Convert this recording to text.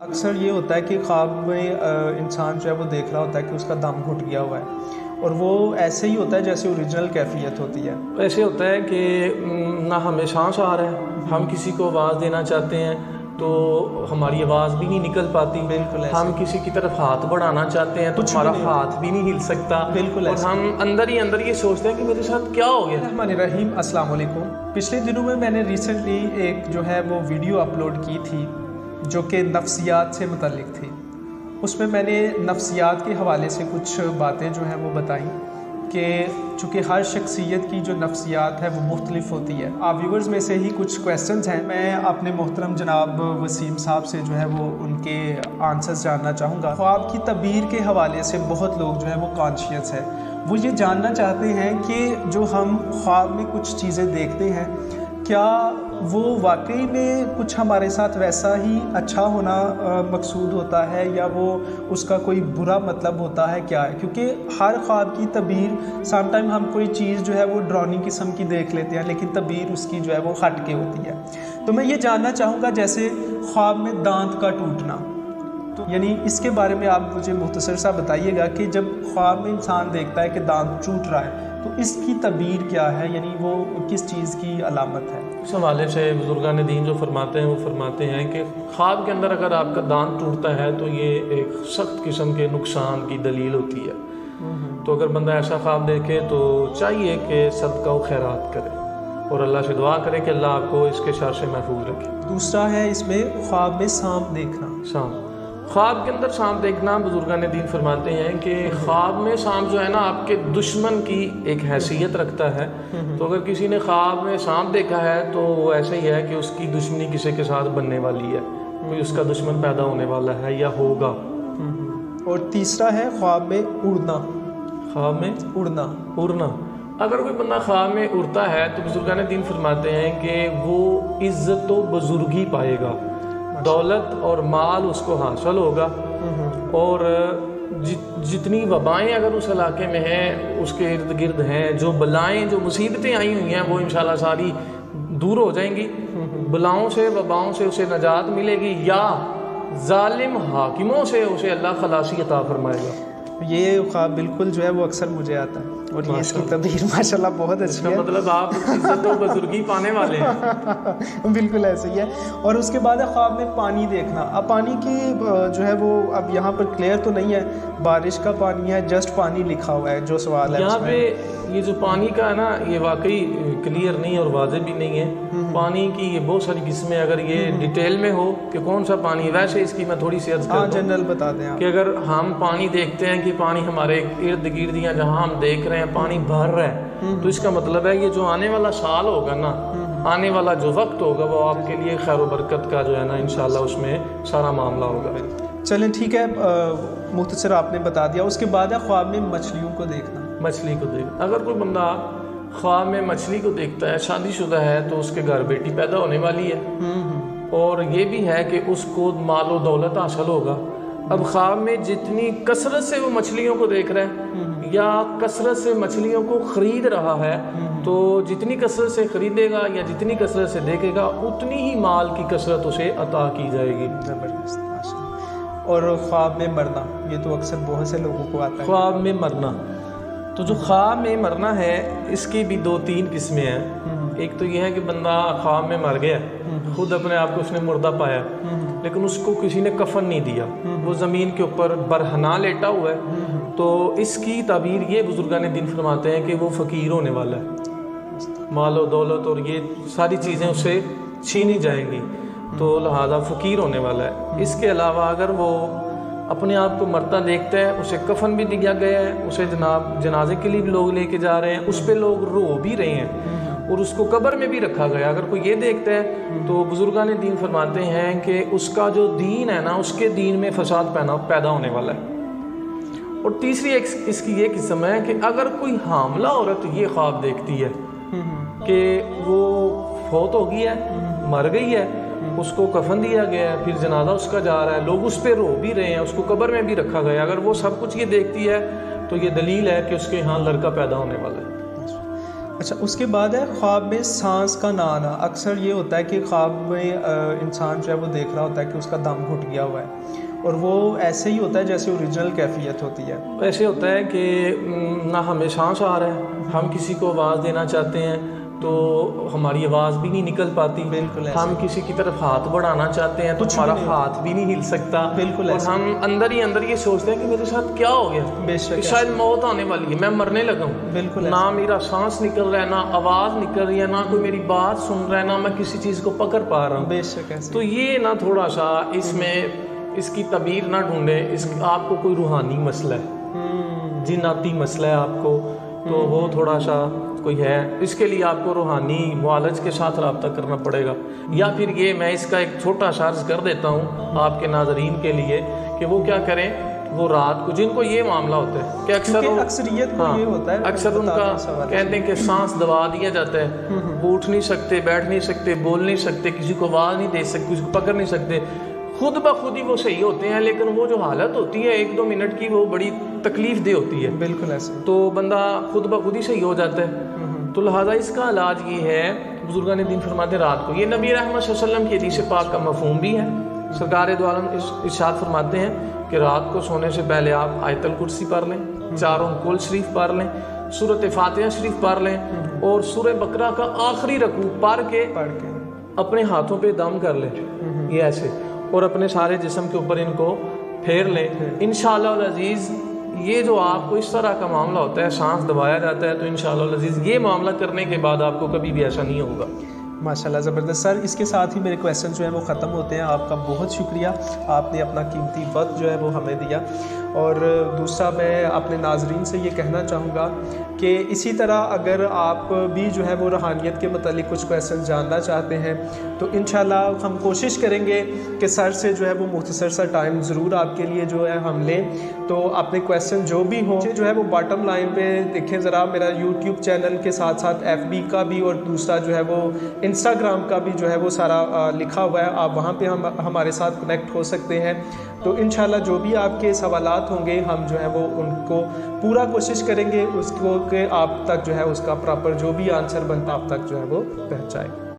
अक्सर ये होता है कि ख्वाब में इंसान जो है वो देख रहा होता है कि उसका दम घुट गया हुआ है और वो ऐसे ही होता है जैसे ओरिजिनल कैफियत होती है। ऐसे होता है कि ना हमें सांस आ रहा है, हम किसी को आवाज़ देना चाहते हैं तो हमारी आवाज़ भी नहीं निकल पाती। बिल्कुल ऐसे। हम किसी की तरफ हाथ बढ़ाना चाहते हैं तो कुछ हमारा भी नहीं हाथ भी नहीं हिल सकता। बिल्कुल और ऐसे। हम अंदर ही ये सोचते हैं कि मेरे साथ क्या हो गया। रहमानिर्रहीम, अस्सलाम वालेकुम। पिछले दिनों में मैंने रिसेंटली एक जो है वो वीडियो अपलोड की थी जो कि नफ्सियात से मुतल्लिक थी। उसमें मैंने नफ्सियात के हवाले से कुछ बातें जो हैं वो बताई कि चूँकि हर शख्सियत की जो नफ्सियात है वो मुख्तलिफ होती है। आप व्यूवर्स में से ही कुछ क्वेश्चंस हैं, मैं अपने मोहतरम जनाब वसीम साहब से जो है वो उनके आंसर्स जानना चाहूँगा। ख्वाब की तबीर के हवाले से बहुत लोग जो है वो कॉन्शियस है, वो ये जानना चाहते हैं कि जो हम ख्वाब में कुछ चीज़ें देखते हैं क्या वो वाकई में कुछ हमारे साथ वैसा ही अच्छा होना मकसूद होता है या वो उसका कोई बुरा मतलब होता है क्या है। क्योंकि हर ख्वाब की तबीर समटाइम हम कोई चीज़ जो है वो ड्राउनिंग किस्म की देख लेते हैं लेकिन तबीर उसकी जो है वो हट के होती है। तो मैं ये जानना चाहूँगा जैसे ख्वाब में दांत का टूटना, तो यानी इसके बारे में आप मुझे मुख्तसर सा बताइएगा कि जब ख्वाब में इंसान देखता है कि दांत टूट रहा है तो इसकी तबीर क्या है, यानी वो किस चीज़ की अलामत है। इस हवाले से बुजुर्गान दीन जो फरमाते हैं वो फरमाते हैं कि ख्वाब के अंदर अगर आपका दांत टूटता है तो ये एक सख्त किस्म के नुकसान की दलील होती है। तो अगर बंदा ऐसा ख्वाब देखे तो चाहिए कि सदका व खैरात करे और अल्लाह से दुआ करे कि अल्लाह आपको इसके शर से महफूज रखे। दूसरा है इसमें ख्वाब में सांप देखना। सांप, ख्वाब के अंदर सांप देखना, बुजुर्गान दीन फरमाते हैं कि ख्वाब में सांप जो है ना आपके दुश्मन की एक हैसियत रखता है। तो अगर किसी ने ख्वाब में सांप देखा है तो वो ऐसा ही है कि उसकी दुश्मनी किसी के साथ बनने वाली है, कोई उसका दुश्मन पैदा होने वाला है या होगा। और तीसरा है ख्वाब में उड़ना। ख्वाब में उड़ना। अगर कोई बंदा ख्वाब में उड़ता है तो बुजुर्गान दीन फरमाते हैं कि वो इज्जत व बुजुर्गी पाएगा, दौलत और माल उसको हासिल होगा और जितनी वबाएं अगर उस इलाके में हैं उसके इर्द गिर्द हैं, जो बलाएं जो मुसीबतें आई हुई हैं वो इंशाल्लाह सारी दूर हो जाएंगी। बलाओं से वबाओं से उसे नजात मिलेगी या जालिम हाकिमों से उसे अल्लाह खलासी अता फरमाएगा। ये ख्वाब बिल्कुल जो है वो अक्सर मुझे आता है और ये इसकी तबीर माशाल्लाह बहुत अच्छी है। मतलब आप इज्जत और बुजुर्गी पाने वाले हैं। बिल्कुल ऐसे ही है। और उसके बाद है ख्वाब में पानी देखना। अब पानी की जो है वो अब यहाँ पर क्लियर तो नहीं है, बारिश का पानी है, जस्ट पानी लिखा हुआ है जो सवाल है यहाँ पे। ये जो पानी का है ना ये वाकई क्लियर नहीं और वाज़ेह भी नहीं है। पानी की ये बहुत सारी किस्में, अगर ये डिटेल में हो कि कौन सा पानी, वैसे इसकी मैं थोड़ी सी अर्ज करता हूं जनरल बता दें आप। कि अगर हम पानी देखते हैं कि पानी हमारे इर्द गिर्द या जहाँ हम देख रहे हैं पानी भर रहा है तो इसका मतलब है ये जो आने वाला साल होगा ना, आने वाला जो वक्त होगा वो आपके लिए खैर व बरकत का जो है ना इंशाल्लाह उसमें सारा मामला होगा। चलें ठीक है, मुख्तसर आपने बता दिया। उसके बाद है ख्वाब में मछलियों को देखना। मछली को देख, अगर कोई बंदा ख्वाब में मछली को देखता है, शादीशुदा है तो उसके घर बेटी पैदा होने वाली है और ये भी है कि उसको मालो दौलत हासिल होगा। अब ख्वाब में जितनी कसरत से वो मछलियों को देख रहा है या कसरत से मछलियों को ख़रीद रहा है तो जितनी कसरत से ख़रीदेगा या जितनी कसरत से देखेगा उतनी ही माल की कसरत उसे अता की जाएगी। ज़बरदस्त। और ख्वाब में मरना, ये तो अक्सर बहुत से लोगों को आता है। ख्वाब में मरना, तो जो ख्वाब में मरना है इसकी भी 2-3 किस्में हैं। एक तो यह है कि बंदा ख्वाब में मर गया, खुद अपने आप को उसने मुर्दा पाया लेकिन उसको किसी ने कफन नहीं दिया, वो ज़मीन के ऊपर बरहना लेटा हुआ है। तो इसकी ताबीर ये बुजुर्गान दीन फरमाते हैं कि वो फ़कीर होने वाला है, मालो दौलत और ये सारी चीज़ें उससे छीनी जाएंगी तो लिहाजा फ़कीर होने वाला है। इसके अलावा अगर वो अपने आप को मरता देखता है, उसे कफन भी दिया गया है, उसे जनाब जनाजे के लिए भी लोग लेके जा रहे हैं, उस पर लोग रो भी रहे हैं और उसको कब्र में भी रखा गया, अगर कोई ये देखता है तो बुजुर्गान दीन फरमाते हैं कि उसका जो दीन है ना उसके दीन में फसाद पैदा होने वाला है। और तीसरी एक इसकी ये किस्म है कि अगर कोई हामला औरत ये ख्वाब देखती है कि वो फौत हो गई है, मर गई है, उसको कफन दिया गया है, फिर जनाजा उसका जा रहा है, लोग उस पर रो भी रहे हैं, उसको कब्र में भी रखा गया, अगर वो सब कुछ ये देखती है तो ये दलील है कि उसके यहाँ लड़का पैदा होने वाला है। अच्छा, उसके बाद है ख्वाब में सांस का ना आना। अक्सर ये होता है कि ख्वाब में इंसान जो है वो देख रहा होता है कि उसका दम घुट गया हुआ है, और वो ऐसे ही होता है जैसे ओरिजिनल कैफियत होती है। ऐसे होता है कि ना हमें सांस आ रहा है, हम किसी को आवाज़ देना चाहते हैं तो हमारी आवाज़ भी नहीं निकल पाती। बिल्कुल ऐसे। हम किसी की तरफ हाथ बढ़ाना चाहते हैं तो हमारा हाथ भी नहीं हिल सकता। बिल्कुल और ऐसे। हम अंदर ही अंदर ये सोचते हैं कि मेरे साथ क्या हो गया, बेशक शायद मौत आने वाली है, मैं मरने लगा हूँ। बिल्कुल ना मेरा सांस निकल रहा है, ना आवाज़ निकल रही है, ना कोई मेरी बात सुन रहा है, ना मैं किसी चीज़ को पकड़ पा रहा हूँ। बेशक ऐसे। तो ये ना थोड़ा सा इसमें इसकी तबीर ना ढूंढे, इस आपको कोई रूहानी मसला है, जिन्नाती मसला है आपको, तो वो थोड़ा सा कोई है, इसके लिए आपको रूहानी मुआलज के साथ रब्ता करना पड़ेगा। या फिर ये मैं इसका एक छोटा सा अर्ज कर देता हूँ आपके नाजरीन के लिए कि वो क्या करें, वो रात को जिनको ये मामला होता है कि अक्सरियत को ये होता है, अक्सर उनका कहते हैं कि सांस दबा दिया जाता है, वो उठ नहीं सकते, बैठ नहीं सकते, बोल नहीं सकते, किसी को आवाज़ नहीं दे सकते, किसी को पकड़ नहीं सकते, खुद ब खुद ही वो सही होते हैं, लेकिन वो जो हालत होती है 1-2 मिनट की वो बड़ी तकलीफ दे होती है। बिल्कुल ऐसे। तो बंदा खुद ब खुद ही सही हो जाता है। तो लिहाजा इसका इलाज ये है, बुजुर्गान दीन फरमाते रात को, ये नबी रहमत सल्लल्लाहु अलैहि वसल्लम की हदीस पाक का मफहूम भी है। सरकार दो आलम इरशाद फरमाते हैं कि रात को सोने से पहले आप आयतल कुर्सी पढ़ लें, 4 कुल शरीफ पढ़ लें, सूरत फातिहा शरीफ पढ़ लें, और सूरह बकरा का आखिरी रकू पढ़ के अपने हाथों पे दम कर लें, ये ऐसे, और अपने सारे जिस्म के ऊपर इनको फेर लें। इंशाअल्लाह अज़ीज़ ये जो आपको इस तरह का मामला होता है, सांस दबाया जाता है, तो इंशाअल्लाह अज़ीज़ ये मामला करने के बाद आपको कभी भी ऐसा नहीं होगा। माशाल्लाह, ज़बरदस्त सर। इसके साथ ही मेरे क्वेश्चन जो है वो ख़त्म होते हैं। आपका बहुत शुक्रिया, आपने अपना कीमती वक्त जो है वो हमें दिया। और दूसरा मैं अपने नाजरीन से ये कहना चाहूँगा कि इसी तरह अगर आप भी जो है वो रूहानियत के मतलब कुछ क्वेश्चन जानना चाहते हैं तो इंशाल्लाह हम कोशिश करेंगे कि सर से जो है वो मुख्तसर सा टाइम ज़रूर आपके लिए जो है हम लें। तो अपने क्वेश्चन जो भी हों जो है वो बॉटम लाइन पे देखें ज़रा, मेरा यूट्यूब चैनल के साथ साथ FB का भी और दूसरा जो है वो इंस्टाग्राम का भी जो है वो सारा लिखा हुआ है, आप वहाँ पे हमारे साथ कनेक्ट हो सकते हैं। तो इंशाल्लाह जो भी आपके सवालात होंगे हम जो है वो उनको पूरा कोशिश करेंगे उसको कि आप तक जो है उसका प्रॉपर जो भी आंसर बनता आप तक जो है वो पहुँचाए।